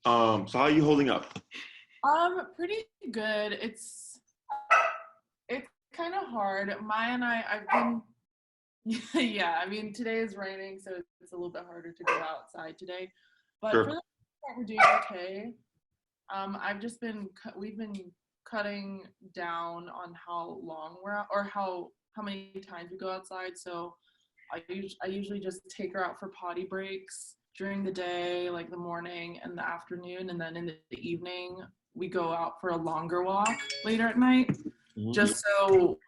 So how are you holding up? Pretty good. It's kind of hard. Maya and I've been, yeah. I mean, today is raining, so it's a little bit harder to go outside today. But for the Sure. most part, we're doing okay. We've been cutting down on how long we're out, or how many times we go outside. So I usually just take her out for potty breaks during the day, like the morning and the afternoon, and then in the evening we go out for a longer walk later at night. Mhm. Just so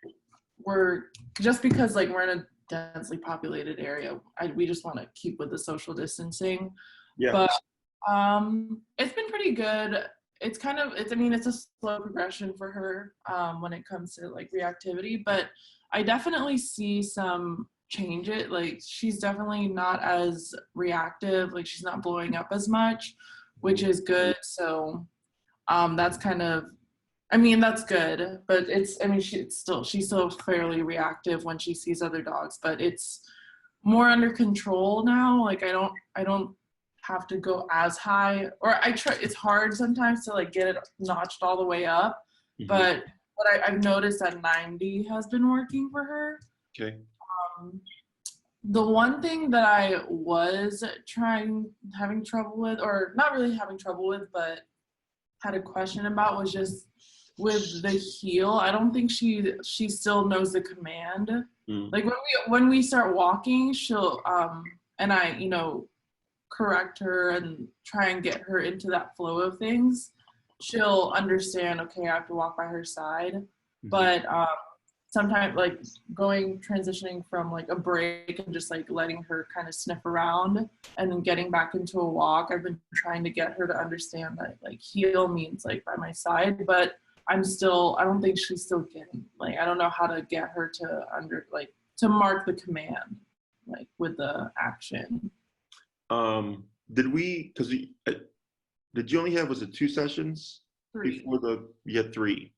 we're just because like we're in a densely populated area, we just want to keep with the social distancing. Yeah. But it's been pretty good. I mean, it's a slow progression for her when it comes to like reactivity, but I definitely see some change it. Like she's definitely not as reactive, like she's not blowing up as much, which is good. So that's kind of, I mean, that's good, but I mean, she's still fairly reactive when she sees other dogs, but it's more under control now. Like I don't have to go as high, or I try. It's hard sometimes to like get it notched all the way up, Mhm. but I've noticed that 90 has been working for her. Okay. Um, the one thing that I was having trouble with, or not really having trouble with, but had a question about was just with the heel. I don't think she still knows the command. Mm. Like when we start walking, she'll and I, correct her and try and get her into that flow of things. She'll understand, okay, I have to walk by her side. Mhm. But sometimes like transitioning from like a break and just like letting her kind of sniff around and then getting back into a walk, I've been trying to get her to understand that like heel means like by my side, but I don't think she's still getting, like, I don't know how to get her to mark the command like with the action. Because did you only have, was it 2 sessions 3. before you had 3?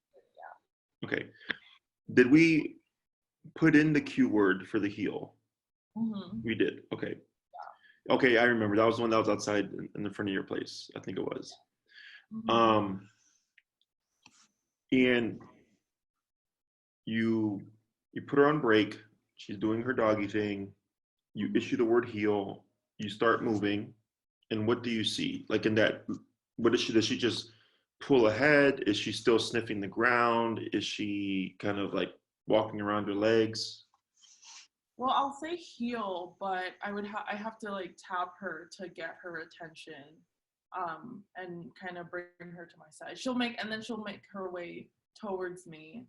Okay. Did we put in the cue word for the heel? Mm-hmm. We did. Okay. Okay, I remember. That was the one that was outside in the front of your place. I think it was. Mm-hmm. Um, and you you put her on break. She's doing her doggy thing. You Mm-hmm. issue the word heel. You start moving. And what do you see? Like in that, what does she just pull ahead? Is she still sniffing the ground? Is she kind of like walking around her legs? Well, I'll say heel, but I have to like tap her to get her attention, and kind of bring her to my side. She'll make her way towards me,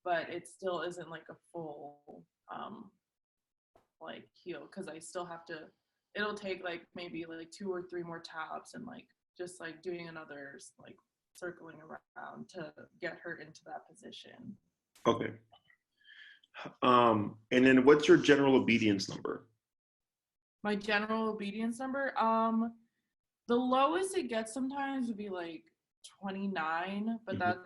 but it still isn't like a full like heel because I still have to. It'll take like maybe like 2 or 3 more taps and like just like doing another like circling around to get her into that position. Okay. And then what's your general obedience number? My general obedience number, the lowest it gets sometimes would be like 29, but Mhm.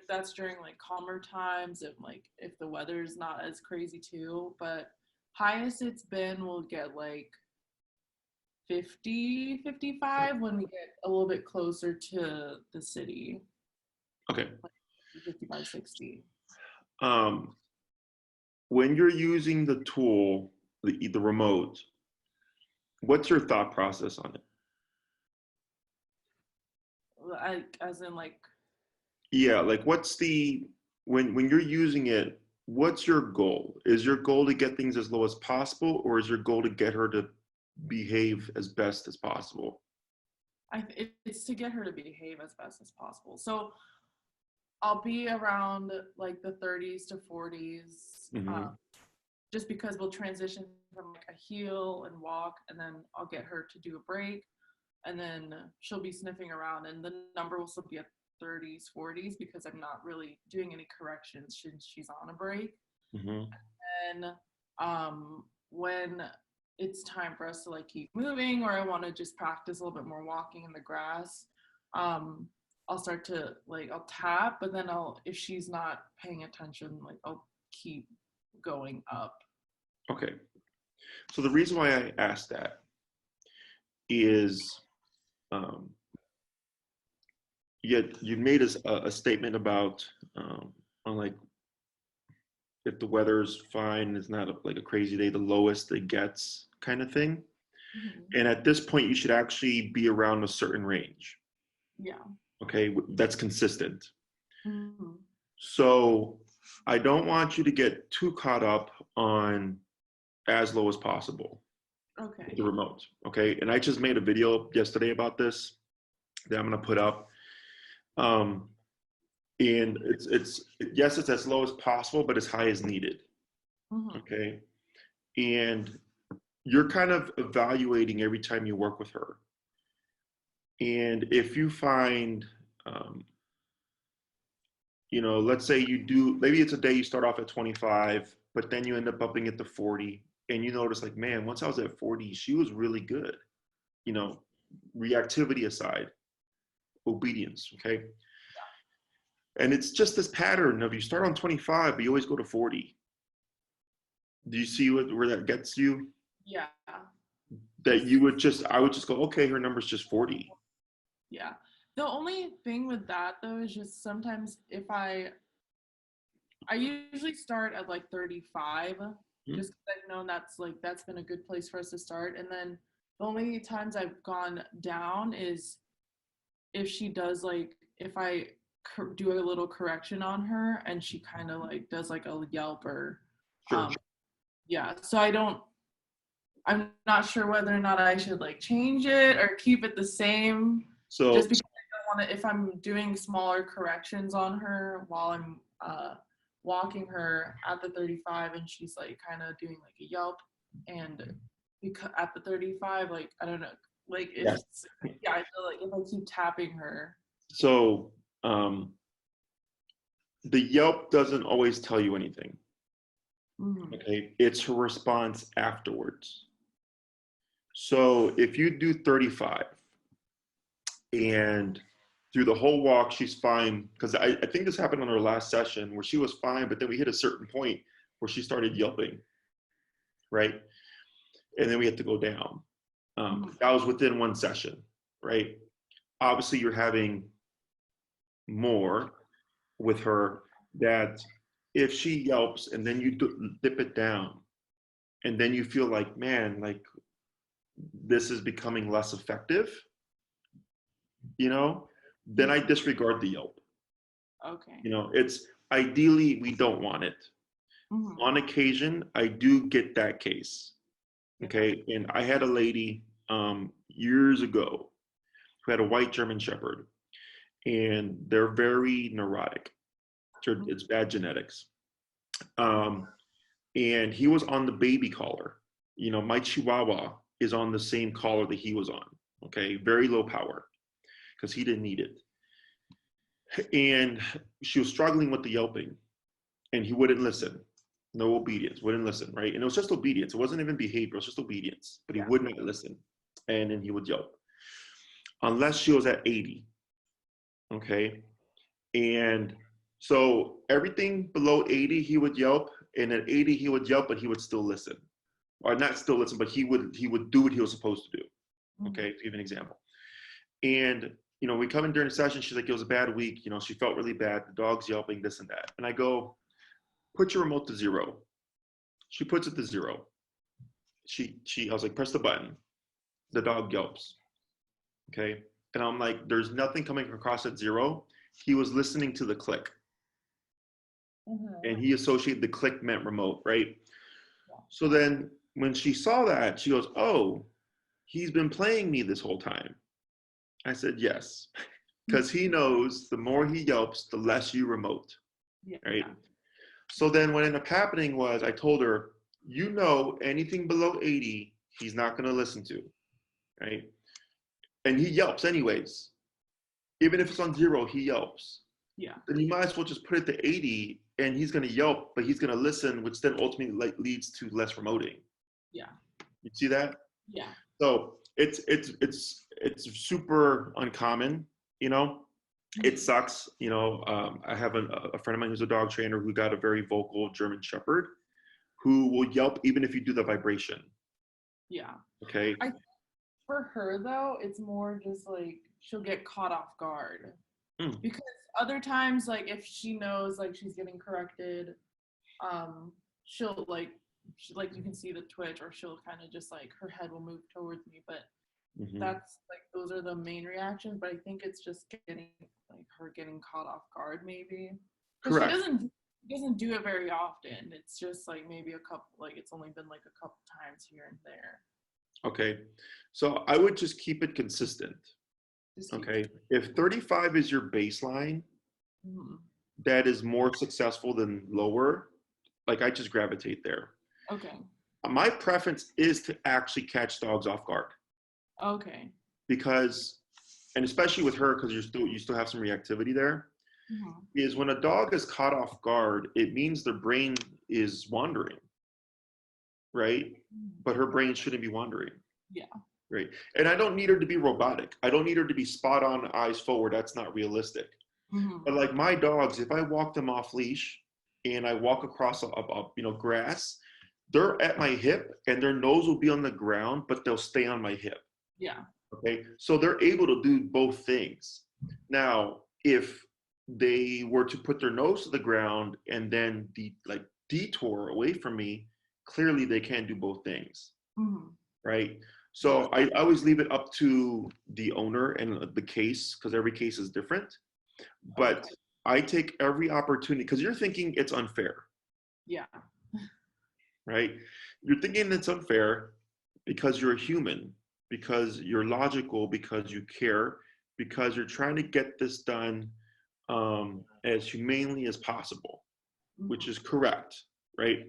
that's during like calmer times and like if the weather's not as crazy too. But highest it's been will get like 50, 55 when we get a little bit closer to the city, Okay. like 55, 60. Um, when you're using the tool, the remote, what's your thought process on it? As in like, Yeah, like when you're using it, what's your goal? Is your goal to get things as low as possible, or is your goal to get her to behave as best as possible? it's to get her to behave as best as possible. So I'll be around like the 30s to 40s, Hmm. just because we'll transition from like a heel and walk, and then I'll get her to do a break, and then she'll be sniffing around, and the number will still be at 30s, 40s because I'm not really doing any corrections since she's on a break. Hmm. And when it's time for us to like keep moving, or I want to just practice a little bit more walking in the grass, um, I'll start to like I'll tap, but then if she's not paying attention, like I'll keep going up. Okay. So the reason why I asked that is, um, you made a statement about on like if the weather's fine, it's not like a crazy day, the lowest it gets kind of thing. Mhm. And at this point, you should actually be around a certain range. Yeah. Okay, that's consistent. Mhm. So I don't want you to get too caught up on as low as possible with Okay. the remote. Okay, and I just made a video yesterday about this that I'm gonna put up. Um, and it's yes, it's as low as possible, but as high as needed. Mhm. Okay, and you're kind of evaluating every time you work with her. And if you find, um, let's say you do, maybe it's a day you start off at 25, but then you end up upping it to 40, and you notice like, man, once I was at 40, she was really good. You know, reactivity aside, obedience. Okay, and it's just this pattern of you start on 25, but you always go to 40. Do you see where that gets you? Yeah. That Just I would just go, okay, her number's just 40. yeah. The only thing with that though is just sometimes if I usually start at like 35 Hmm? just because I've known that's been a good place for us to start. And then the only times I've gone down is if she does like if I do a little correction on her and she kind of like does like a yelp or Sure. yeah. So I'm not sure whether or not I should like change it or keep it the same So just because I don't want to if I'm doing smaller corrections on her while I'm walking her at the 35 and she's like kind of doing like a yelp and because at the 35 like I don't know like if yes. yeah I feel like if I keep tapping her. So the Yelp doesn't always tell you anything. Mhm. Okay, it's her response afterwards. So if you do 35 and through the whole walk she's fine, because I think this happened on her last session where she was fine, but then we hit a certain point where she started yelping, right? And then we had to go down. Mhm. That was within one session, right? Obviously, you're having more with her that if she yelps and then you dip it down and then you feel like, man, like this is becoming less effective, you know, then I disregard the yelp. Okay. It's ideally we don't want it. Mhm. On occasion, I do get that case. Yeah. Okay. And I had a lady years ago who had a white German Shepherd, and they're very neurotic. Mhm. It's bad genetics. Um, and he was on the baby collar. My Chihuahua is on the same collar that he was on. Okay. Very low power because he didn't need it. And she was struggling with the yelping, and he wouldn't listen. No obedience, wouldn't listen, right? And it was just obedience. It wasn't even behavior, it was just obedience. But he Yeah. would not listen. And then he would yelp. Unless she was at 80. Okay. And so everything below 80, he would yelp. And at 80, he would yelp, but he would still listen. Or not still listen, but he would do what he was supposed to do. Mhm. Okay, to give an example. And we come in during the session, she's like, it was a bad week. She felt really bad. The dog's yelping, this and that. And I go, put your remote to 0. She puts it to 0. I was like, press the button. The dog yelps. Okay. And I'm like, there's nothing coming across at 0. He was listening to the click, Mhm. and he associated the click meant remote, right? Yeah. So then when she saw that, she goes, oh, he's been playing me this whole time. I said, yes, because he knows the more he yelps, the less you remote, right? Yeah. So then what ended up happening was I told her, anything below 80, he's not going to listen to, right? And he yelps anyways. Even if it's on 0, he yelps. Yeah. Then you might as well just put it to 80 and he's going to yelp, but he's going to listen, which then ultimately leads to less remoting. Yeah. You see that? Yeah. So it's super uncommon, you know. It Mhm. sucks, I have a friend of mine who's a dog trainer who got a very vocal German Shepherd who will yelp even if you do the vibration. Yeah. Okay. I For her though, it's more just like she'll get caught off guard. Mm. Because other times, like if she knows like she's getting corrected, she'll like you can see the twitch, or she'll kind of just like her head will move towards me. But Hmm. that's like those are the main reactions. But I think it's just getting like her getting caught off guard, maybe because Correct. she doesn't do it very often. It's just like maybe a couple, like it's only been like a couple times here and there. Okay. So I would just keep it consistent. Just keep Okay. it. If 35 is your baseline, Mhm. that is more successful than lower, like I just gravitate there. Okay. My preference is to actually catch dogs off guard Okay. because, and especially with her, because you still have some reactivity there, Mhm. is when a dog is caught off guard, it means their brain is wandering, right? But her brain shouldn't be wandering. Yeah. Right. And I don't need her to be robotic. I don't need her to be spot on eyes forward. That's not realistic. But Mhm. like my dogs, if I walk them off leash and I walk across grass, they're at my hip and their nose will be on the ground, but they'll stay on my hip. Yeah. Okay. So they're able to do both things. Now, if they were to put their nose to the ground and then detour away from me, clearly they can't do both things. Mhm. Right? Yeah. So I always leave it up to the owner and the case because every case is different. But Okay. I take every opportunity because you're thinking it's unfair, Yeah. right? You're thinking it's unfair because you're a human, because you're logical, because you care, because you're trying to get this done as humanely as possible, which Mhm. is correct, right?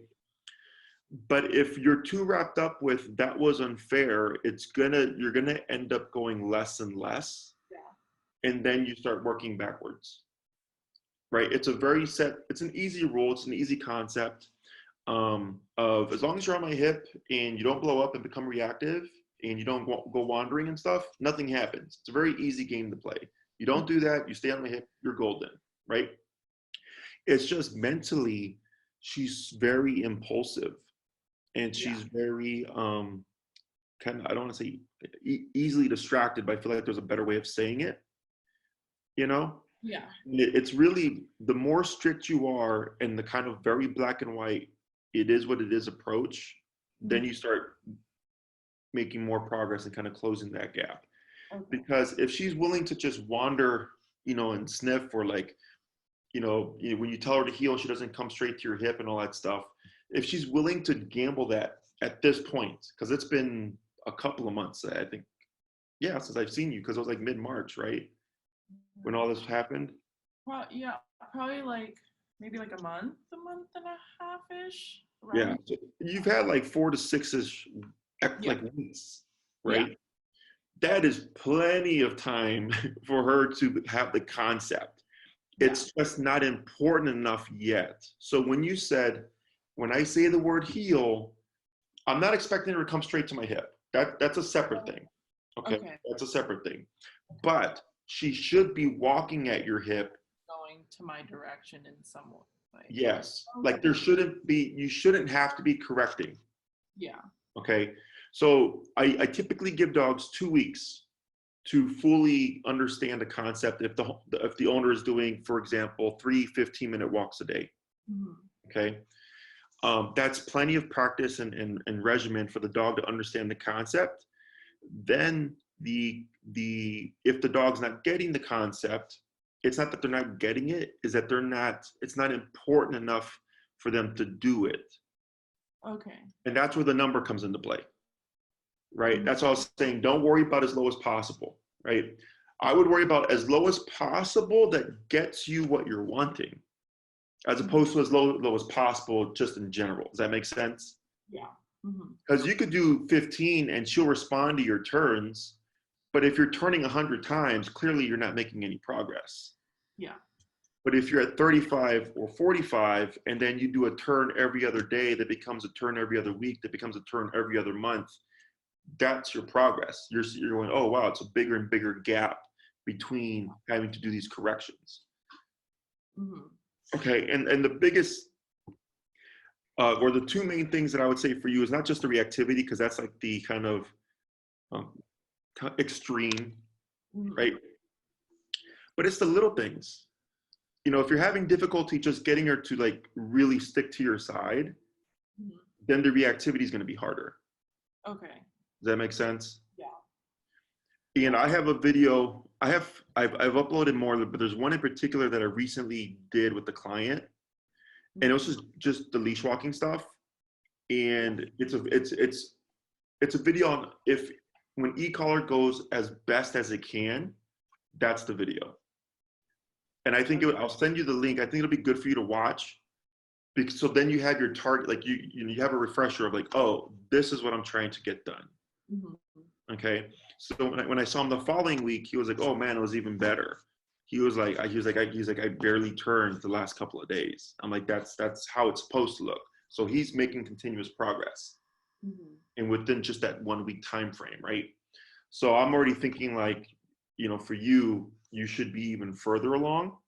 But if you're too wrapped up with that was unfair, you're gonna end up going less and less, Yeah. and then you start working backwards, right? It's an easy rule, it's an easy concept of as long as you're on my hip and you don't blow up and become reactive and you don't go wandering and stuff, nothing happens. It's a very easy game to play. You don't do that, you stay on my hip, you're golden, right? It's just mentally, she's very impulsive and Yeah. she's very kind of, I don't want to say easily distracted, but I feel like there's a better way of saying it, you know? Yeah. It's really the more strict you are and the kind of very black and white, it is what it is approach, then Mhm. you start making more progress and kind of closing that gap. Okay. Because if she's willing to just wander, and sniff or like, when you tell her to heel, she doesn't come straight to your hip and all that stuff. If she's willing to gamble that at this point, because it's been a couple of months, I think, yeah, since I've seen you, because it was like mid-March, right? When all this happened. Well, yeah, probably like maybe like a month and a half ish Yeah. around. So you've had like 4 to 6-ish Yeah. like weeks, Yeah. right? That is plenty of time for her to have the concept. Yeah. It's just not important enough yet. So when I say the word heel, I'm not expecting her to come straight to my hip. That's a separate thing. Okay, Okay. that's a separate thing. But she should be walking at your hip. Going to my direction in some way. Yes, like Okay. you shouldn't have to be correcting. Yeah. Okay, so I typically give dogs 2 weeks to fully understand the concept if the owner is doing, for example, 3 15-minute walks a day. Mhm. Okay, that's plenty of practice and regimen for the dog to understand the concept. Then the if the dog's not getting the concept, it's not that they're not getting it, is that it's not important enough for them to do it. Okay. And that's where the number comes into play, right? Mhm. That's all I was saying. Don't worry about as low as possible, right? I would worry about as low as possible that gets you what you're wanting, as Mhm. opposed to as low as possible just in general. Does that make sense? Yeah. Mhm. Because you could do 15 and she'll respond to your turns, but if you're turning 100 times, clearly you're not making any progress. Yeah. But if you're at 35 or 45 and then you do a turn every other day, that becomes a turn every other week, that becomes a turn every other month, that's your progress. You're going, oh wow, it's a bigger and bigger gap between having to do these corrections. Mhm. Okay, and the biggest or the two main things that I would say for you is not just the reactivity, because that's like the kind of um, extreme, Mhm. right? But it's the little things. You know, if you're having difficulty just getting her to like really stick to your side, Mhm. then the reactivity is going to be harder. Okay. Does that make sense? Yeah. And I have a video. I've uploaded more, but there's one in particular that I recently did with the client, and it was just the leash walking stuff. And it's a video on if when e-collar goes as best as it can, that's the video. And I think I'll send you the link. I think it'll be good for you to watch, because so then you have your target, like you have a refresher of like, oh, this is what I'm trying to get done. Mhm. Okay. So when I saw him the following week, he was like, oh man, it was even better. He was like, I barely turned the last couple of days. I'm like, that's how it's supposed to look. So he's making continuous progress, Mhm. and within just that 1 week time frame, right? So I'm already thinking like, you know, for you, you should be even further along.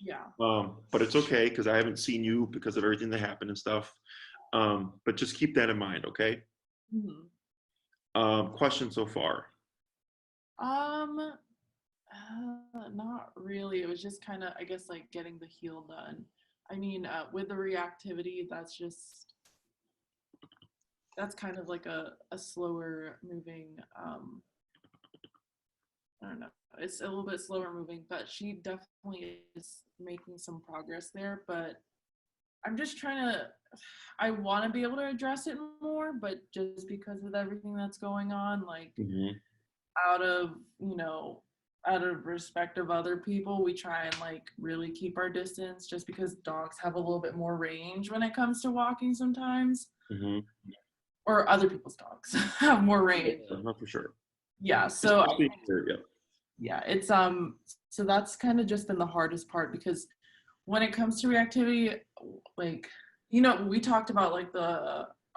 Yeah. But it's okay because I haven't seen you because of everything that happened and stuff. But just keep that in mind, okay? Mhm. Question so far? Um, Not really. It was just kind of, I guess, like getting the heel done. I mean, with the reactivity, that's kind of like a slower moving, I don't know. It's a little bit slower moving, but she definitely is making some progress there. But I'm just trying to, I want to be able to address it more, but just because of everything that's going on, like Mm-hmm. out of, out of respect of other people, we try and like really keep our distance just because dogs have a little bit more range when it comes to walking sometimes, Mm-hmm. or other people's dogs have more range. Yeah, not for sure. Yeah. So I Especially here, yeah. yeah, it's so that's kind of just been the hardest part because when it comes to reactivity, like, we talked about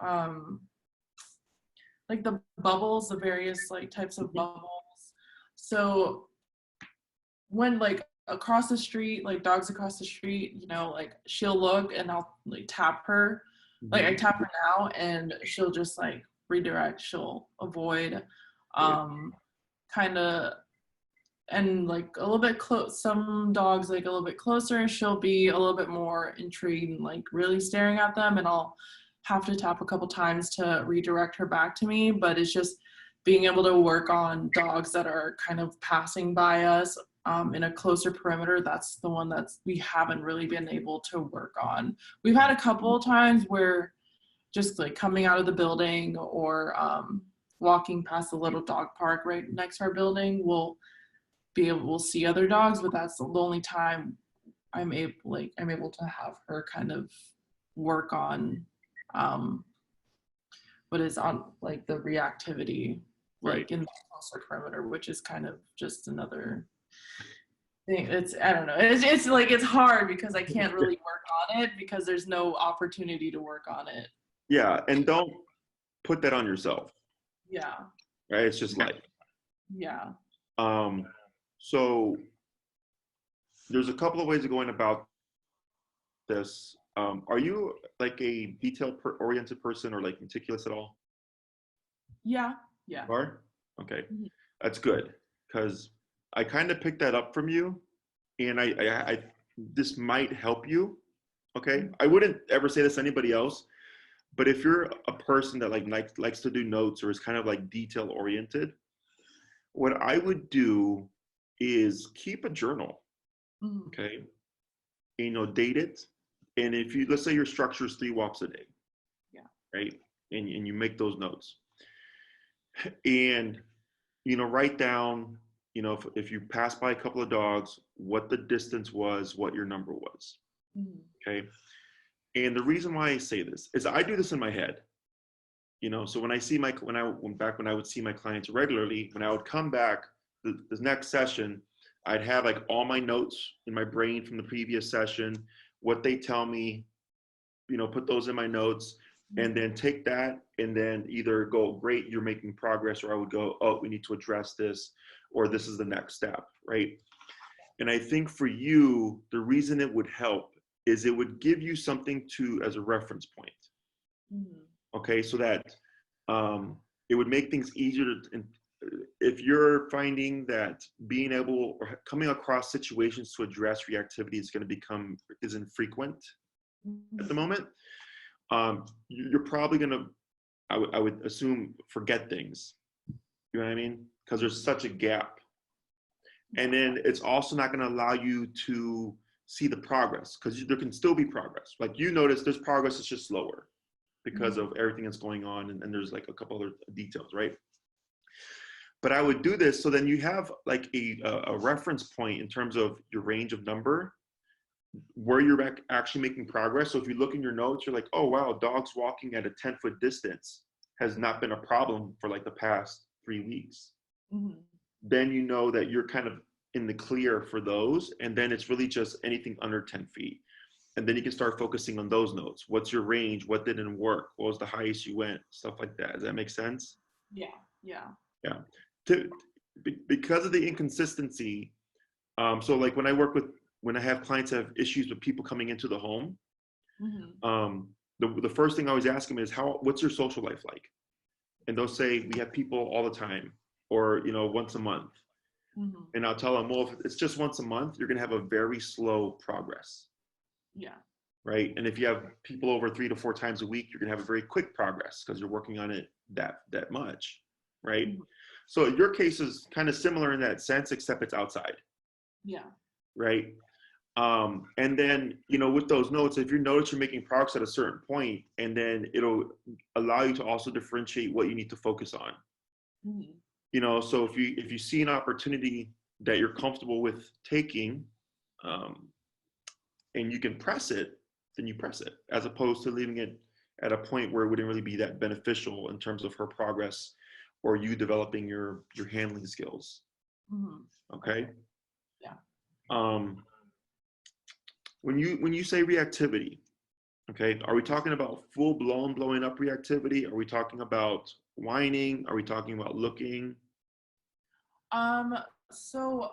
um like the bubbles, the various like types of bubbles. So when like across the street, like dogs across the street, like she'll look and I'll like tap her. Like I Mm-hmm. tap her now and she'll just like redirect, she'll avoid, Right. kind of, and like a little bit close, some dogs like a little bit closer, she'll be a little bit more intrigued and like really staring at them, and I'll have to tap a couple times to redirect her back to me. But it's just being able to work on dogs that are kind of passing by us, in a closer perimeter. That's the one that's we haven't really been able to work on. We've had a couple of times where just like coming out of the building or walking past the little dog park right next to our building, we'll see other dogs, but that's the only time I'm able to have her kind of work on, um what is on like the reactivity, Right. like in the closer perimeter, which is kind of just another thing. It's, I don't know, it's like it's hard because I can't really work on it because there's no opportunity to work on it. Yeah, and don't put that on yourself, Yeah. right? It's just life. Yeah. Um, so there's a couple of ways of going about this. Are you like a oriented person or like meticulous at all? Yeah. Yeah. You are? Okay, Mhm. that's good because I kind of picked that up from you, and I this might help you. Okay, I wouldn't ever say this to anybody else, but if you're a person that likes to do notes or is kind of like detail oriented, what I would do is keep a journal. Mhm. Okay, and, date it, and if you, let's say your structure is 3 walks a day, Yeah. right, and you make those notes, and write down, if you pass by a couple of dogs, what the distance was, what your number was. Mhm. Okay. And the reason why I say this is I do this in my head. So when I see when I would see my clients regularly, when I would come back the next session, I'd have like all my notes in my brain from the previous session, what they tell me, put those in my notes, and then take that and then either go, great, you're making progress, or I would go, oh, we need to address this, or this is the next step, right? And I think for you, the reason it would help is it would give you something to as a reference point. Mhm. Okay, so that it would make things easier if you're finding that being able or coming across situations to address reactivity is going to isn't frequent at the moment, you're probably going to, I would assume, forget things. You know what I mean? Because there's such a gap. And then it's also not going to allow you to see the progress, because there can still be progress. Like you notice there's progress, it's just slower because of everything that's going on. And there's like a couple other details, right? But I would do this so then you have like a reference point in terms of your range of number, where you're actually making progress. So if you look in your notes, you're like, oh, wow, dogs walking at a 10-foot distance has not been a problem for like the past 3 weeks. Then you know that you're kind of in the clear for those. And then it's really just anything under 10 feet. And then you can start focusing on those notes. What's your range? What didn't work? What was the highest you went? Stuff like that. Does that make sense? Yeah. Because of the inconsistency. So like when I have clients that have issues with people coming into the home, the first thing I always ask them is, what's your social life like? And they'll say, we have people all the time, or, once a month. And I'll tell them, well, if it's just once a month, you're going to have a very slow progress. Yeah. Right. And if you have people over 3 to 4 times a week, you're going to have a very quick progress because you're working on it that much. Right. So your case is kind of similar in that sense, except it's outside. Yeah. Right. And then, with those notes, if you notice you're making progress at a certain point, and then it'll allow you to also differentiate what you need to focus on. So if you see an opportunity that you're comfortable with taking, and you can press it, then you press it, as opposed to leaving it at a point where it wouldn't really be that beneficial in terms of her progress or you developing your handling skills. Okay. Yeah. When you say reactivity, okay, are we talking about full-blown blowing up reactivity? Are we talking about whining? Are we talking about looking? So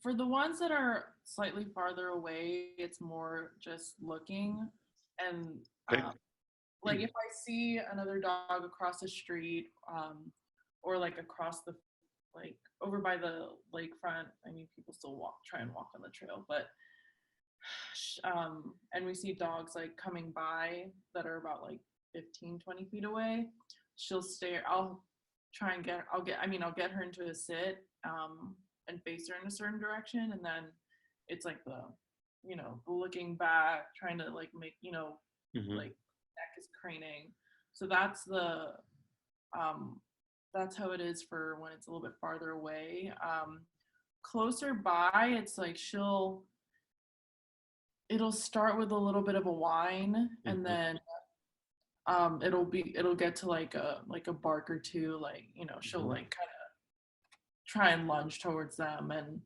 for the ones that are slightly farther away, it's more just looking. And like if I see another dog across the street, or like across the, like over by the lakefront, I mean, people still try and walk on the trail, but and we see dogs like coming by that are about like 15-20 feet away, she'll stare. I'll get her into a sit, and face her in a certain direction, and then it's like the looking back, trying to like make like neck is craning. So that's how it is for when it's a little bit farther away. Closer by, it's like it'll start with a little bit of a whine, and then it'll get to like a bark or two, like she'll like kind of try and lunge towards them, and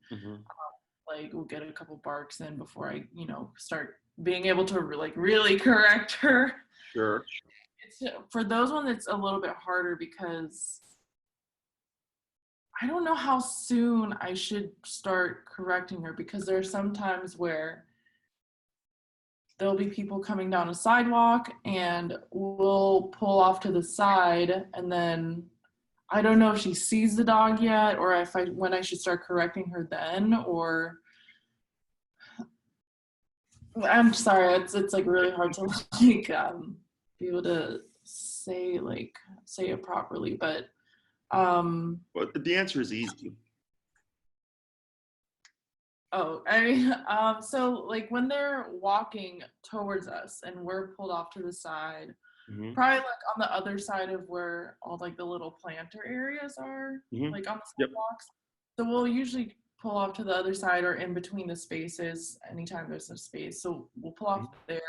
like we'll get a couple barks in before I start being able to like really correct her. Sure. For those ones, it's a little bit harder because I don't know how soon I should start correcting her, because there are some times where there'll be people coming down a sidewalk and we'll pull off to the side, and then I don't know if she sees the dog yet, or when I should start correcting her then, or I'm sorry, it's like really hard to like be able to say it properly, but well, the answer is easy. So like when they're walking towards us and we're pulled off to the side, probably like on the other side of where all like the little planter areas are, like on the sidewalks. So we'll usually pull off to the other side or in between the spaces anytime there's a space. So we'll pull off there,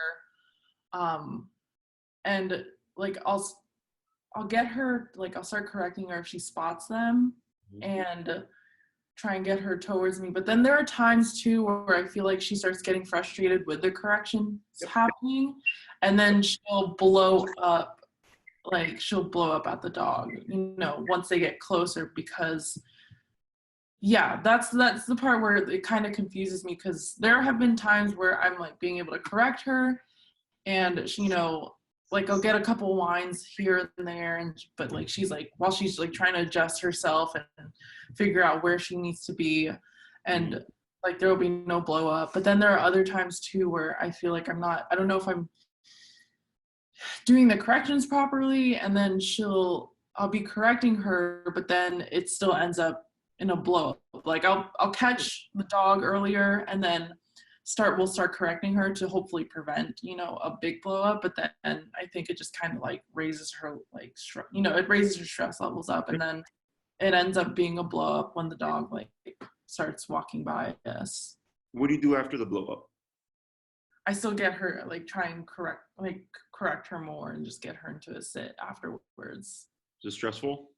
and like I'll get her, like I'll start correcting her if she spots them, and try and get her towards me. But then there are times too where I feel like she starts getting frustrated with the corrections happening, and then she'll blow up at the dog, once they get closer, because that's the part where it kind of confuses me, because there have been times where I'm like being able to correct her, and she, like I'll get a couple whines here and there, and but like she's like while she's like trying to adjust herself and figure out where she needs to be, and like there will be no blow up. But then there are other times too where I feel like I don't know if I'm doing the corrections properly, and then I'll be correcting her, but then it still ends up in a blow up. Like I'll catch the dog earlier, and then we'll start correcting her to hopefully prevent, a big blow up. But then I think it just kind of like raises her like it raises her stress levels up, and then it ends up being a blow up when the dog like starts walking by us. What do you do after the blow up? I still get her like try and correct her more and just get her into a sit afterwards. Is it stressful?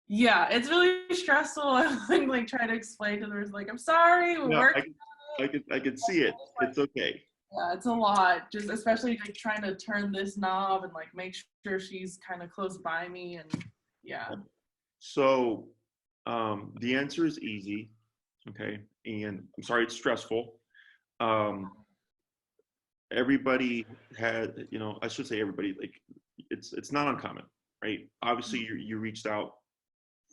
Yeah, it's really stressful. I'm like trying to explain to them, like, I'm sorry, we're working. I could see it. It's okay. Yeah, it's a lot. Just especially like trying to turn this knob and like make sure she's kind of close by me, and yeah. So the answer is easy. Okay. And I'm sorry it's stressful. Everybody had, I should say everybody, like it's not uncommon, right? Obviously you reached out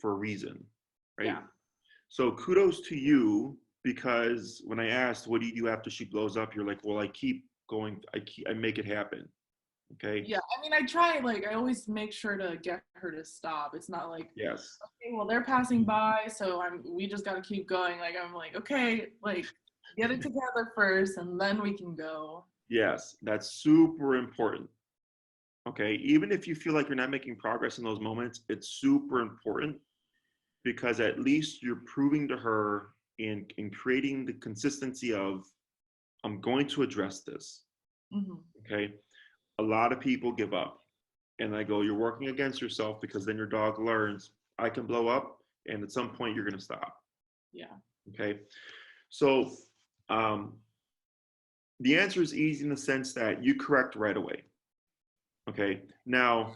for a reason, right? Yeah. So kudos to you, because when I asked, what do you do after she blows up? You're like, well, I keep going. I make it happen. Okay. Yeah. I mean, I try, like, I always make sure to get her to stop. It's not like, Yes. Okay, well, they're passing by, so we just got to keep going. Like, I'm like, okay, like get it together first and then we can go. Yes. That's super important. Okay. Even if you feel like you're not making progress in those moments, it's super important, because at least you're proving to her in creating the consistency of, I'm going to address this. Mm-hmm. Okay. A lot of people give up, and I go, you're working against yourself, because then your dog learns I can blow up, and at some point you're going to stop. Yeah. Okay. So the answer is easy in the sense that you correct right away. Okay. Now,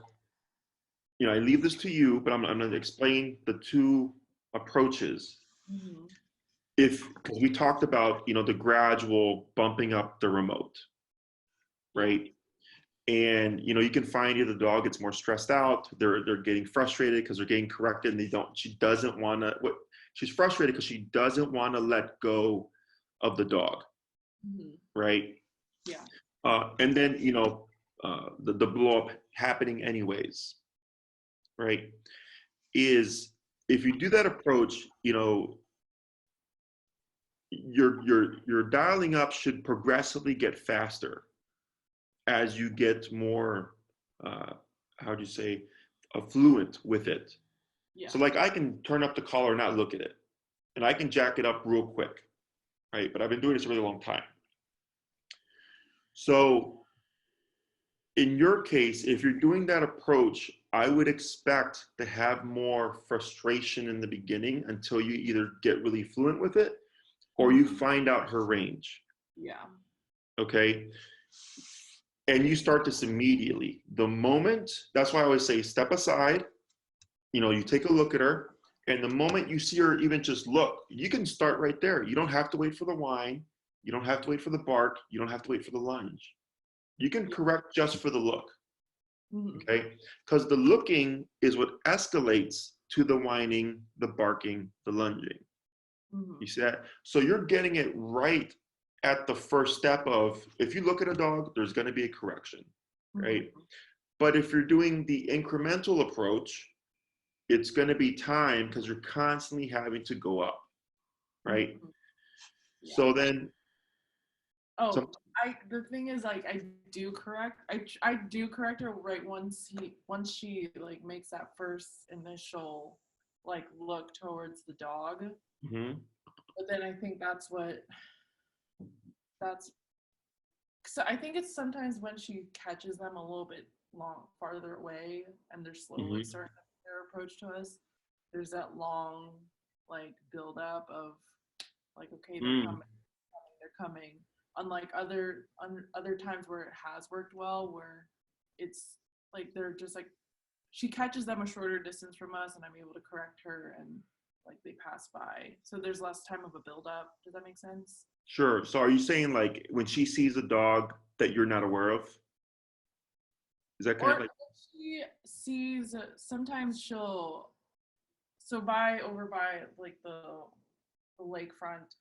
I leave this to you, but I'm going to explain the two approaches. Mm-hmm. Because we talked about, the gradual bumping up the remote, right? And, you can find either the dog gets more stressed out, they're getting frustrated because they're getting corrected, and she's frustrated because she doesn't want to let go of the dog, right? Yeah. And then, the blow up happening anyways, right? Is if you do that approach, your dialing up should progressively get faster as you get more, affluent with it. Yeah. So like I can turn up the collar and not look at it, and I can jack it up real quick, right? But I've been doing this a really long time. So in your case, if you're doing that approach, I would expect to have more frustration in the beginning until you either get really fluent with it or you find out her range. Yeah. Okay. And you start this immediately. That's why I always say step aside, you take a look at her, and the moment you see her even just look, you can start right there. You don't have to wait for the whine. You don't have to wait for the bark. You don't have to wait for the lunge. You can correct just for the look. Okay. Because the looking is what escalates to the whining, the barking, the lunging. You see that? So you're getting it right at the first step of, if you look at a dog, there's going to be a correction, right? But if you're doing the incremental approach, it's going to be time, because you're constantly having to go up, right? Yeah. So then. The thing is, like, I do correct her right once she like makes that first initial like look towards the dog. But then I think so I think it's sometimes when she catches them a little bit farther away and they're slowly starting their approach to us, there's that long like build up of like, okay, they're coming. Unlike other times where it has worked well, where it's like they're just like, she catches them a shorter distance from us and I'm able to correct her and like they pass by. So there's less time of a build up. Does that make sense? Sure. So are you saying like when she sees a dog that you're not aware of? Is that kind Or of like, if she sees, sometimes she'll, so by over by like the lakefront,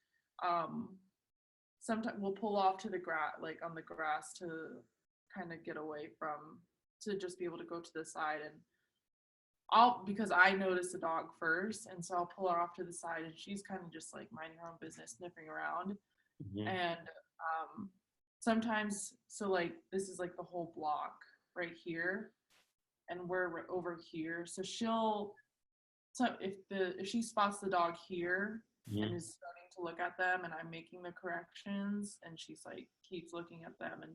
sometimes we'll pull off to the grass, like on the grass, to kind of get away from, to just be able to go to the side. And because I notice the dog first, and so I'll pull her off to the side, and she's kind of just like minding her own business, sniffing around. mhm, And sometimes, so like this is like the whole block right here, and we're over here. So if she spots the dog here and mhm, is starting to look at them, and I'm making the corrections, and she's like keeps looking at them and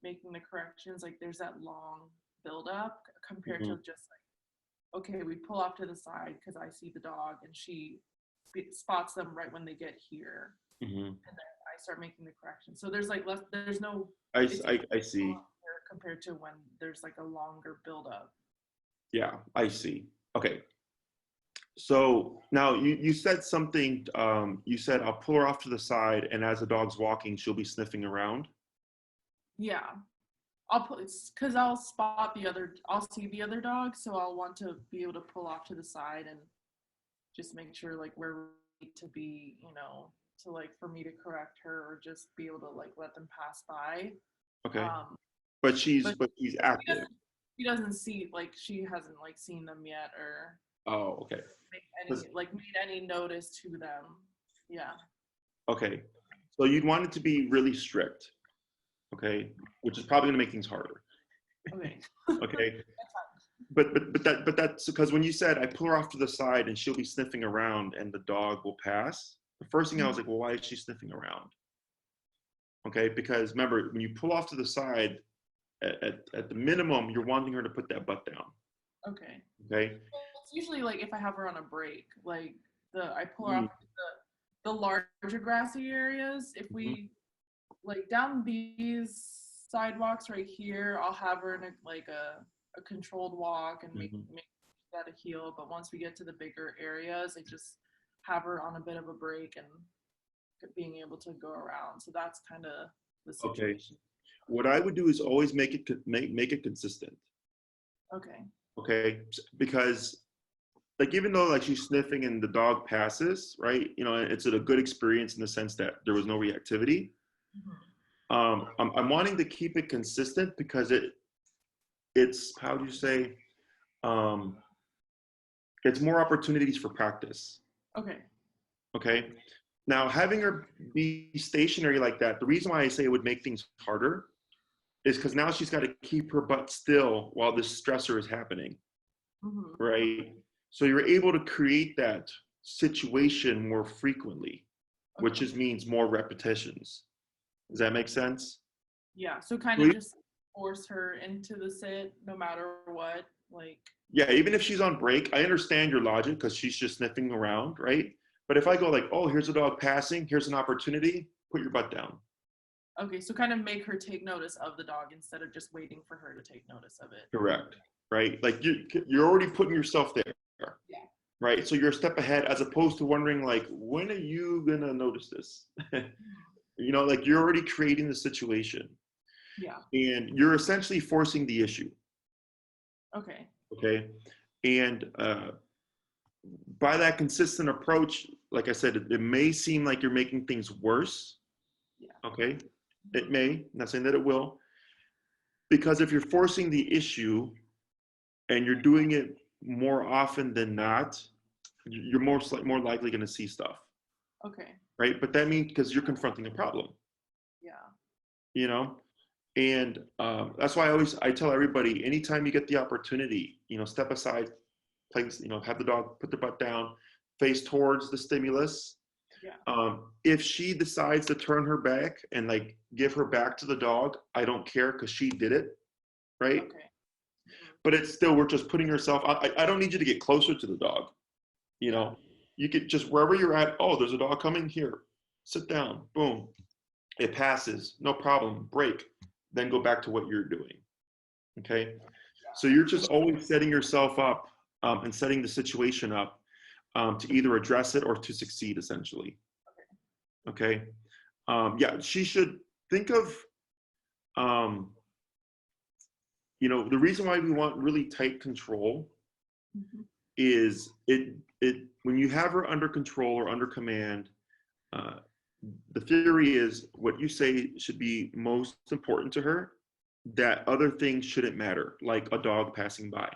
making the corrections, like there's that long buildup compared to mhm, just like, okay, we pull off to the side because I see the dog, and she spots them right when they get here, mhm. and then I start making the corrections. So there's like less, there's no, it's I see. compared to when there's like a longer buildup. Yeah, I see. Okay. So now you said something, you said I'll pull her off to the side, and as the dog's walking, she'll be sniffing around. Yeah, I'll put, because I'll spot the other, I'll see the other dog, so I'll want to be able to pull off to the side and just make sure like we're ready to be, to like for me to correct her, or just be able to like let them pass by. Okay. Um, But but she's she active. doesn't, she doesn't see, like she hasn't like seen them yet, or Oh, okay. made any notice to them. Yeah. Okay. So you'd want it to be really strict, okay? Which is probably gonna make things harder. Okay. Okay. But that's because when you said I pull her off to the side and she'll be sniffing around and the dog will pass, the first thing I was like, well, why is she sniffing around? Okay, because remember, when you pull off to the side, at the minimum, you're wanting her to put that butt down. Okay. Okay. Well, it's usually like if I have her on a break, like I pull her Mm, off to the larger grassy areas. If mhm, we like down these sidewalks right here, I'll have her in a controlled walk and make mhm. that a heel. But once we get to the bigger areas, I just have her on a bit of a break and being able to go around. So that's kind of the Okay. situation. What I would do is always make it consistent. Okay. Okay, because like even though like she's sniffing and the dog passes, right? You know, it's a good experience in the sense that there was no reactivity. Mhm. I'm wanting to keep it consistent because it's how do you say, um, it's more opportunities for practice. Okay. Okay. Now having her be stationary like that, the reason why I say it would make things harder is because now she's got to keep her butt still while this stressor is happening, Hmm. right? So you're able to create that situation more frequently, which Okay. just means more repetitions. Does that make sense? Yeah. So kind of So just force her into the sit no matter what. Like, yeah, even if she's on break, I understand your logic because she's just sniffing around, right? But if I go like, oh, here's a dog passing, here's an opportunity, put your butt down. okay, so kind of make her take notice of the dog instead of just waiting for her to take notice of it. Correct. Right? Like you're already putting yourself there. Yeah. Right? So you're a step ahead as opposed to wondering like, when are you gonna notice this? You know, like you're already creating the situation Yeah. and you're essentially forcing the issue. Okay. Okay. And by that consistent approach, like I said, it may seem like you're making things worse. Yeah. Okay. It may, I'm not saying that it will, because if you're forcing the issue and you're doing it more often than not, you're more likely going to see stuff, Okay. right? But that means because you're confronting a problem, Yeah. you know. And that's why I tell everybody, anytime you get the opportunity, you know, step aside, place, you know, have the dog put the butt down, face towards the stimulus. Yeah. If she decides to turn her back and like give her back to the dog, I don't care because she did it, right? Okay. But it's still, we're just putting yourself, I don't need you to get closer to the dog. You Yeah. know, you could just wherever you're at, oh, there's a dog coming here, sit down, boom, it passes, no problem, break, then go back to what you're doing. Okay. So you're just always setting yourself up and setting the situation up to either address it or to succeed, essentially. Okay. Yeah, she should think of, um, the reason why we want really tight control Mhm. is it when you have her under control or under command, uh, the theory is what you say should be most important to her, that other things shouldn't matter, like a dog passing by.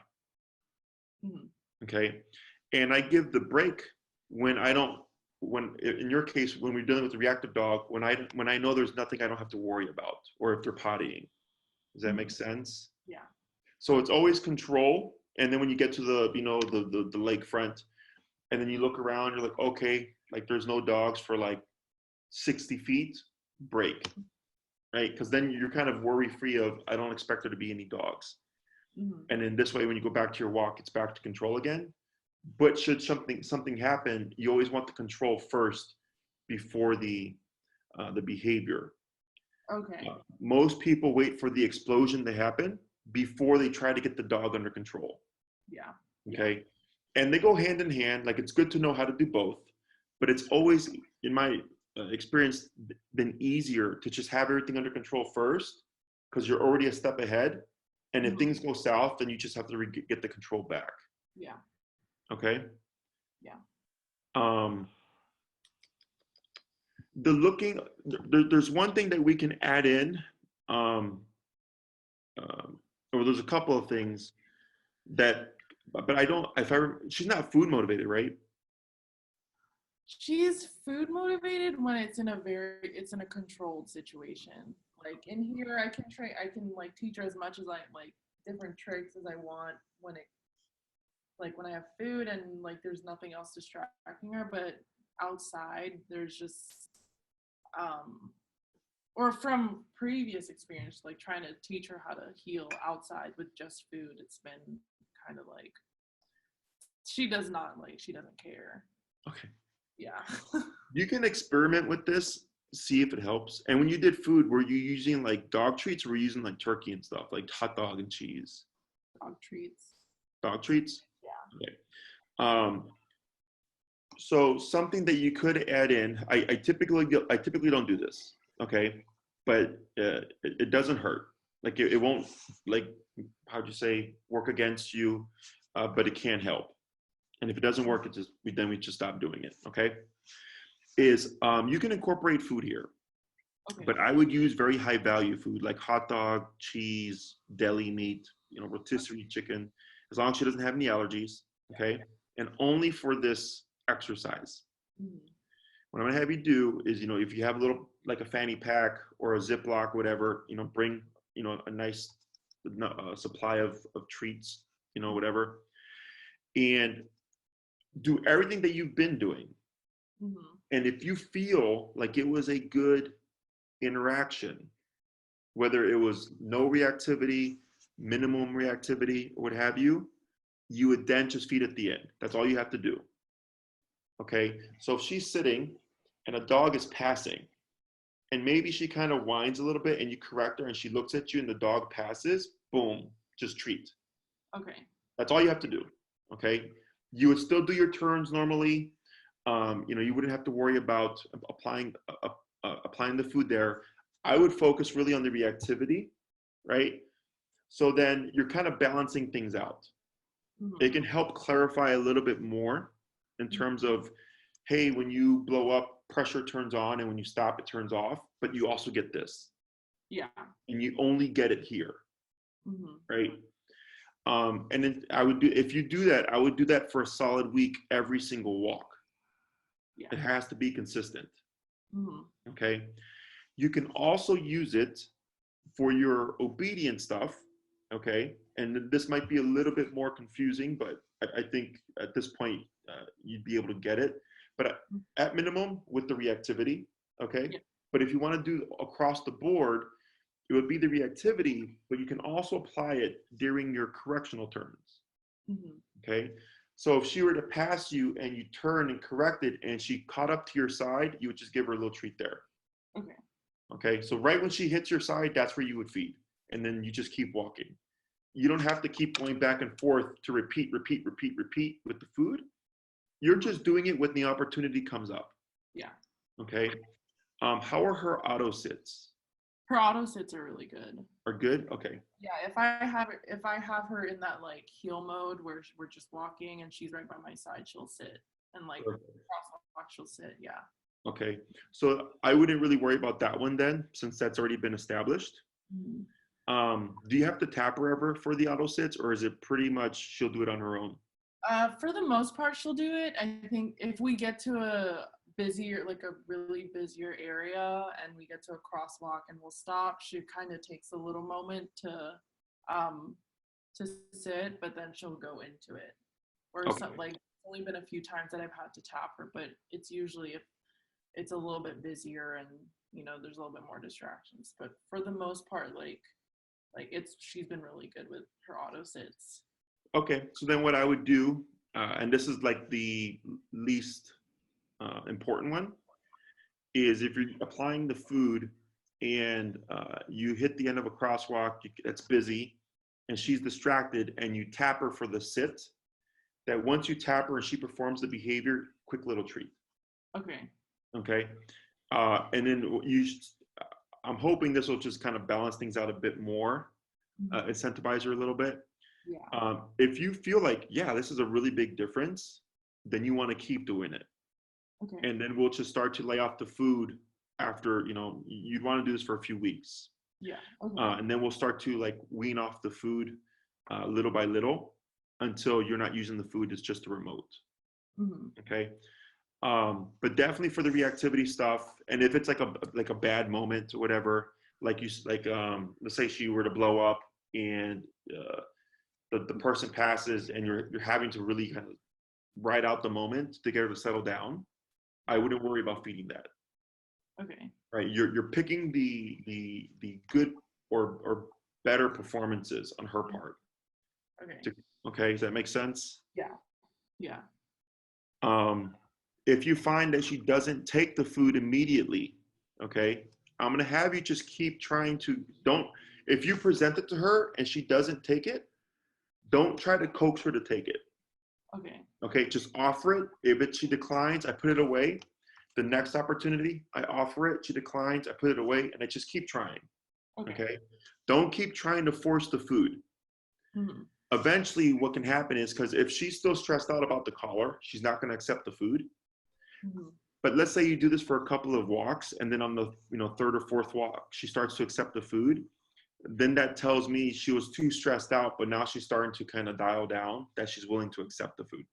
Mhm. Okay. And I give the break when I don't, when in your case, when we're dealing with the reactive dog, when I know there's nothing I don't have to worry about, or if they're pottying. Does that make Mhm. sense? Yeah. So it's always control. And then when you get to the lake front, and then you look around, you're like, okay, like there's no dogs for like 60 feet, break, right? Because then you're kind of worry free of, I don't expect there to be any dogs. Mhm. And in this way, when you go back to your walk, it's back to control again. But should something happen, you always want the control first before the behavior. Okay. Most people wait for the explosion to happen before they try to get the dog under control. Yeah. Yeah. Okay, and they go hand in hand. Like, it's good to know how to do both, but it's always, in my experience, been easier to just have everything under control first, because you're already a step ahead. And if Mhm. things go south, then you just have to get the control back. Yeah. Okay. Yeah. um the looking, there's one thing that we can add in. um, or there's a couple of things that, but I don't, she's not food motivated, right? She's food motivated when it's in a controlled situation. Like in here, I can like teach her as much as I like different tricks as I want when it like when I have food and like there's nothing else distracting her. But outside, there's just um or from previous experience, like trying to teach her how to heal outside with just food, it's been kind of like she doesn't care. Okay, Yeah. you can experiment with this, see if it helps. And when you did food, were you using like dog treats, or were you using like turkey and stuff, like hot dog and cheese? Dog treats. Dog treats. Yeah. Okay. um so something that you could add in, I typically don't do this, okay, but it doesn't hurt. Like, it won't, like, how'd you say, work against you, but it can help. And if it doesn't work, then we just stop doing it. Okay, is you can incorporate food here, Okay. but I would use very high value food like hot dog, cheese, deli meat, rotisserie chicken, as long as she doesn't have any allergies. Okay, and only for this exercise. Mhm. What I'm gonna have you do is, if you have a little, like a fanny pack or a Ziploc, whatever, bring, a nice supply of treats, whatever, and do everything that you've been doing. Mhm. And if you feel like it was a good interaction, whether it was no reactivity, minimum reactivity, or what have you, you would then just feed at the end. That's all you have to do. Okay. So if she's sitting and a dog is passing, and maybe she kind of whines a little bit, and you correct her and she looks at you and the dog passes, boom, just treat. Okay. That's all you have to do. Okay. You would still do your turns normally. You wouldn't have to worry about applying the food there. I would focus really on the reactivity, right? So then you're kind of balancing things out. It Mhm. can help clarify a little bit more in Mhm. terms of, hey, when you blow up, pressure turns on, and when you stop, it turns off, but you also get this. Yeah. And you only get it here, Mhm. right? And then if you do that, I would do that for a solid week every single walk. Yeah. It has to be consistent. Mhm. Okay. You can also use it for your obedient stuff. Okay. And this might be a little bit more confusing, but I think at this point, you'd be able to get it. But at minimum, with the reactivity. Okay. Yeah. But if you want to do across the board, it would be the reactivity, but you can also apply it during your correctional turns. Mhm. Okay. So if she were to pass you and you turn and correct it and she caught up to your side, you would just give her a little treat there. Okay. Okay. So right when she hits your side, that's where you would feed. And then you just keep walking. You don't have to keep going back and forth to repeat with the food. You're Mhm. just doing it when the opportunity comes up. Yeah. Okay. How are her auto sits? Her auto sits are really good. Are good? Okay. Yeah, if I have her in that like heel mode where we're just walking and she's right by my side, she'll sit and like Perfect. crosswalk, she'll sit. Yeah. Okay. So I wouldn't really worry about that one then, since that's already been established. Mhm. Do you have to tap her ever for the auto sits, or is it pretty much she'll do it on her own? For the most part, she'll do it. I think if we get to a busier, like a really busier area, and we get to a crosswalk and we'll stop, she kind of takes a little moment um, to sit, but then she'll go into it. Or Okay. some, like, it's only been a few times that I've had to tap her, but it's usually if it's a little bit busier and there's a little bit more distractions. But for the most part, like she's been really good with her auto sits. Okay. So then what I would do, and this is like the least important one, is if you're applying the food and you hit the end of a crosswalk that's busy and she's distracted and you tap her for the sit, that once you tap her and she performs the behavior, quick little treat. Okay. Okay. And then I'm hoping this will just kind of balance things out a bit more, Mhm. incentivize her a little bit. Yeah. If you feel like, yeah, this is a really big difference, then you want to keep doing it. Okay. And then we'll just start to lay off the food after, you'd want to do this for a few weeks. Yeah. Okay. And then we'll start to like wean off the food little by little until you're not using the food, it's just a remote. Mm-hmm. Okay. But definitely for the reactivity stuff, and if it's like a bad moment or whatever, let's say she were to blow up and the person passes and you're having to really kind of ride out the moment to get her to settle down, I wouldn't worry about feeding that. Okay. Right? You're picking the good or better performances on her part. Okay. Okay, does that make sense? Yeah. Yeah. Um, if you find that she doesn't take the food immediately, okay, I'm gonna have you just keep trying to don't. If you present it to her and she doesn't take it, don't try to coax her to take it. Okay. Okay, just offer it. If she declines, I put it away. The next opportunity, I offer it. She declines, I put it away, and I just keep trying. Okay. Okay, don't keep trying to force the food. Mm-hmm. Eventually, what can happen is because if she's still stressed out about the collar, she's not going to accept the food. Mm-hmm. But let's say you do this for a couple of walks, and then on the third or fourth walk, she starts to accept the food. Then that tells me she was too stressed out, but now she's starting to kind of dial down that she's willing to accept the food.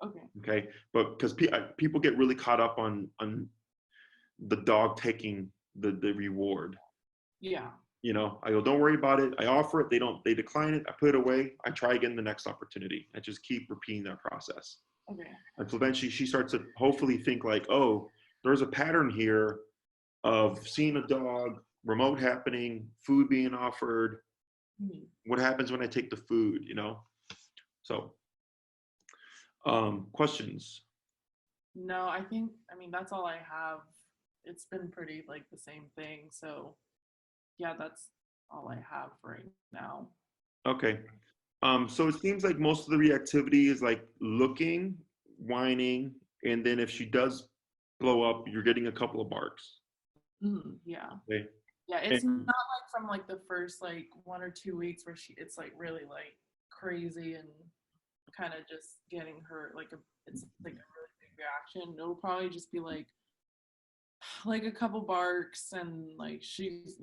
Okay. Okay, but because people get really caught up on the dog taking the reward. Yeah. I go, don't worry about it. I offer it. They decline it. I put it away. I try again the next opportunity. I just keep repeating that process Okay. until eventually she starts to hopefully think like, oh, there's a pattern here of seeing a dog, remote happening, food being offered. Mm-hmm. What happens when I take the food, So, questions? No, I mean, that's all I have. It's been pretty like the same thing. So, yeah, that's all I have right now. Okay. So it seems like most of the reactivity is like looking, whining, and then if she does blow up, you're getting a couple of barks. Yeah. Okay. Yeah, it's And, not like from like the first like 1 or 2 weeks where it's like really like crazy and kind of just getting her like it's like a really big reaction. It'll probably just be like a couple barks and like she's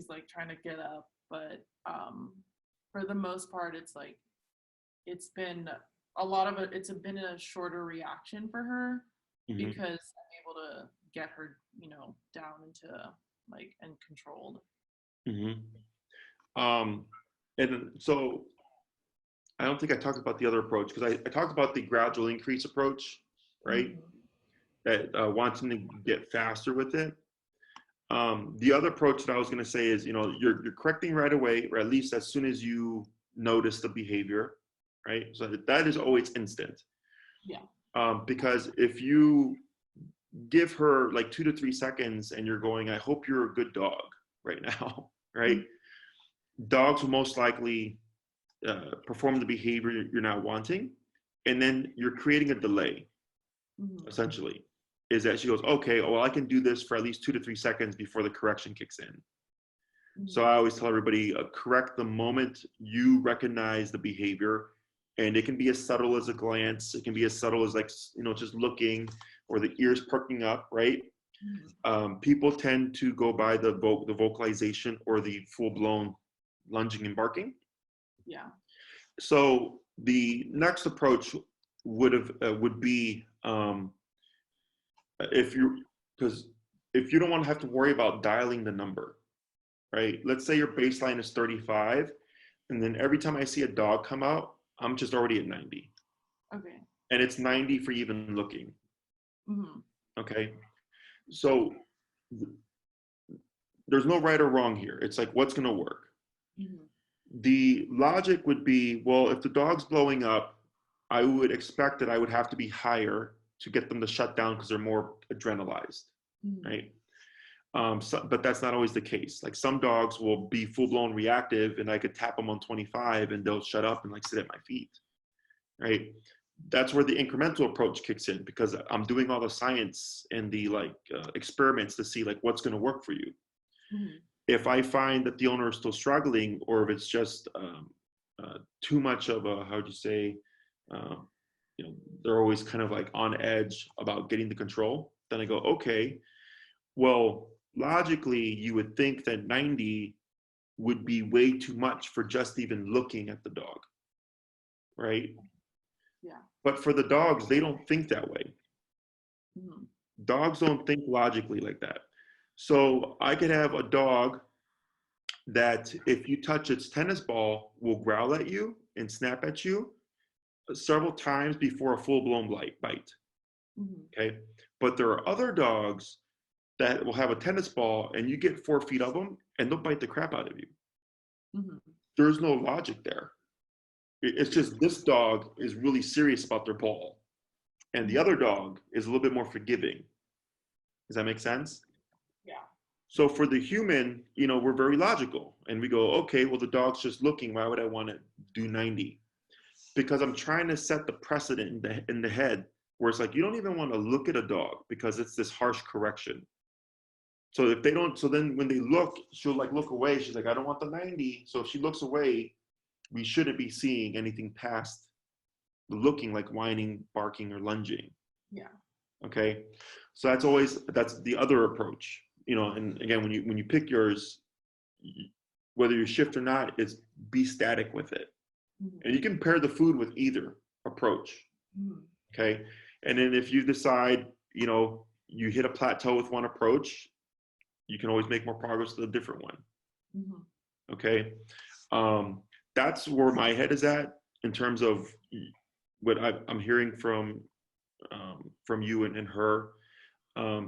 like trying to get up, but for the most part it's been a lot of it's been a shorter reaction for her mhm, because I'm able to get her down into like and controlled. mhm. Um, and so I don't think I talked about the other approach because I talked about the gradual increase approach, right? Mm-hmm. That wanting to get faster with it. The other approach that I was going to say is, you're correcting right away, or at least as soon as you notice the behavior, right? So that is always instant. Yeah. Because if you give her like 2 to 3 seconds and you're going, I hope you're a good dog right now, right? Mm-hmm. Dogs will most likely perform the behavior you're not wanting. And then you're creating a delay, Mm-hmm. essentially. is that she goes, okay, well, I can do this for at least 2 to 3 seconds before the correction kicks in. So I always tell everybody, correct the moment you recognize the behavior. And it can be as subtle as a glance. It can be as subtle as, like, just looking, or the ears perking up, right? People tend to go by the vocalization or the full-blown lunging and barking. Yeah. So the next approach would be, because if you don't want to have to worry about dialing the number, right? Let's say your baseline is 35, and then every time I see a dog come out, I'm just already at 90. Okay. And it's 90 for even looking. Mm-hmm. Okay. So there's no right or wrong here. It's like, what's going to work? Mm-hmm. The logic would be, well, if the dog's blowing up, I would expect that I would have to be higher to get them to shut down because they're more adrenalized, right? But that's not always the case. Like, some dogs will be full-blown reactive, and I could tap them on 25 and they'll shut up and, like, sit at my feet, right? That's where the incremental approach kicks in, because I'm doing all the science and the experiments to see, like, what's going to work for you. If I find that the owner is still struggling, or if it's just too much of a, how would you say, they're always kind of like on edge about getting the control, then I go, okay, well, logically, you would think that 90 would be way too much for just even looking at the dog, right? Yeah. But for the dogs, they don't think that way. Dogs don't think logically like that. So I could have a dog that, if you touch its tennis ball, will growl at you and snap at you several times before a full-blown bite. Okay. But there are other dogs that will have a tennis ball, and you get 4 feet of them and they'll bite the crap out of you. There's no logic there. It's just, this dog is really serious about their ball, and the other dog is a little bit more forgiving. Does that make sense? Yeah. So for the human, we're very logical, and we go, okay, well, the dog's just looking. Why would I want to do 90? Because I'm trying to set the precedent in the head, where it's like, you don't even want to look at a dog because it's this harsh correction. So if they don't, so then when they look, she'll, like, look away. She's like, I don't want the 90. So if she looks away, we shouldn't be seeing anything past the looking, like whining, barking, or lunging. Yeah. Okay. So that's the other approach, and again, when you pick yours, whether you shift or not, is be static with it. And you can pair the food with either approach. Okay. And then if you decide, you hit a plateau with one approach, you can always make more progress with a different one. Okay. That's where my head is at in terms of what I'm hearing from you and her,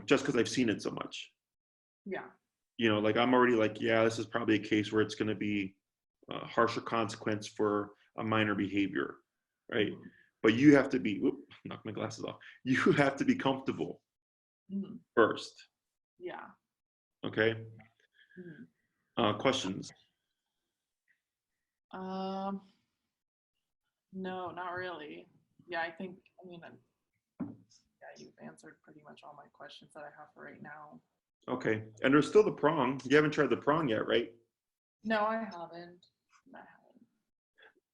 just because I've seen it so much. Yeah. Like, I'm already like, yeah, this is probably a case where it's going to be a harsher consequence for a minor behavior, right? But you have to be, knock my glasses off. You have to be comfortable first. Yeah. Okay. Questions? No, not really. Yeah, you've answered pretty much all my questions that I have for right now. Okay. And there's still the prong. You haven't tried the prong yet, right? No, I haven't.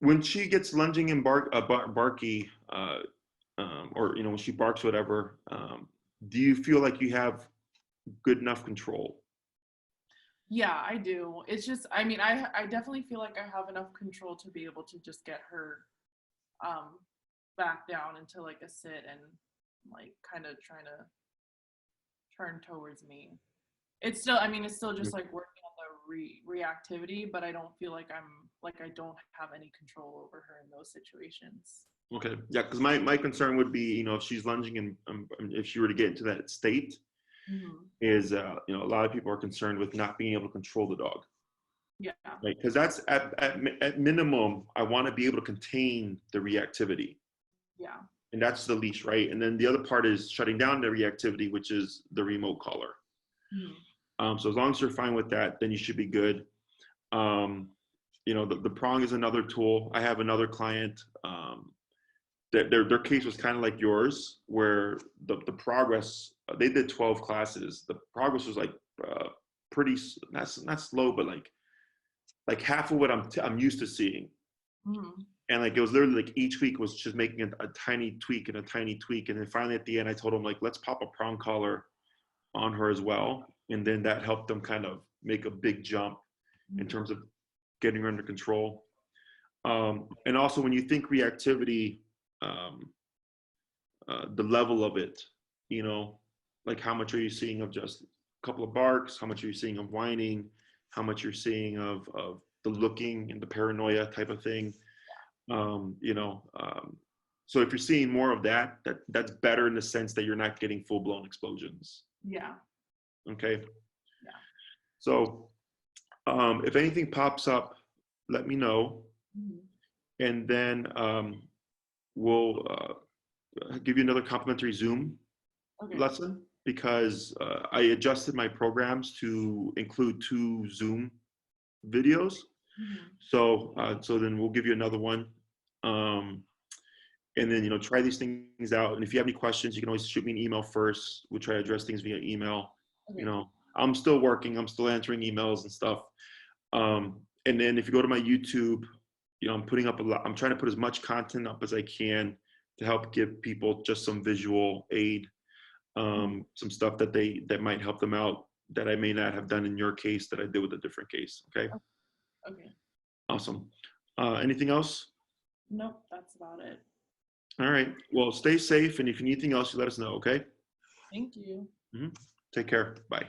When she gets lunging and barky, or when she barks, whatever, do you feel like you have good enough control? Yeah, I do. It's just, I definitely feel like I have enough control to be able to just get her back down into, like, a sit and, like, kind of trying to turn towards me. It's still just, like, working on the reactivity, but I don't feel like I don't have any control over her in those situations. Okay. Yeah, because my concern would be, if she's lunging and if she were to get into that state, is a lot of people are concerned with not being able to control the dog. Yeah. Right. Because that's at minimum, I want to be able to contain the reactivity. Yeah. And that's the leash, right? And then the other part is shutting down the reactivity, which is the remote collar. So as long as you're fine with that, then you should be good. The prong is another tool. I have another client their case was kind of like yours, where the progress, they did 12 classes. The progress was like pretty, not slow, but like half of what I'm used to seeing. Mhm. And like it was literally like each week was just making a tiny tweak and a tiny tweak, and then finally at the end I told him like, let's pop a prong collar on her as well, and then that helped them kind of make a big jump in terms of getting her under control. And also when you think reactivity, um, the level of it, you know, like how much are you seeing of just a couple of barks, how much are you seeing of whining, how much you're seeing of the looking and the paranoia type of thing. You know, so if you're seeing more of that, that's better in the sense that you're not getting full-blown explosions. Yeah. Okay. Yeah. So if anything pops up, let me know, Mhm. and then we'll give you another complimentary Zoom Okay. lesson, because I adjusted my programs to include 2 Zoom videos. Mhm. So then we'll give you another one. And then, you know, try these things out. And if you have any questions, you can always shoot me an email first. We'll try to address things via email. You Okay. know, I'm still working, I'm still answering emails and stuff. And then if you go to my YouTube, you know, I'm putting up a lot, I'm trying to put as much content up as I can to help give people just some visual aid, some stuff that might help them out that I may not have done in your case that I did with a different case. Okay. Okay. Awesome. Anything else? Nope, that's about it. All right. Well, stay safe. And if you need anything else, you let us know. Okay. Thank you. Take care. Bye.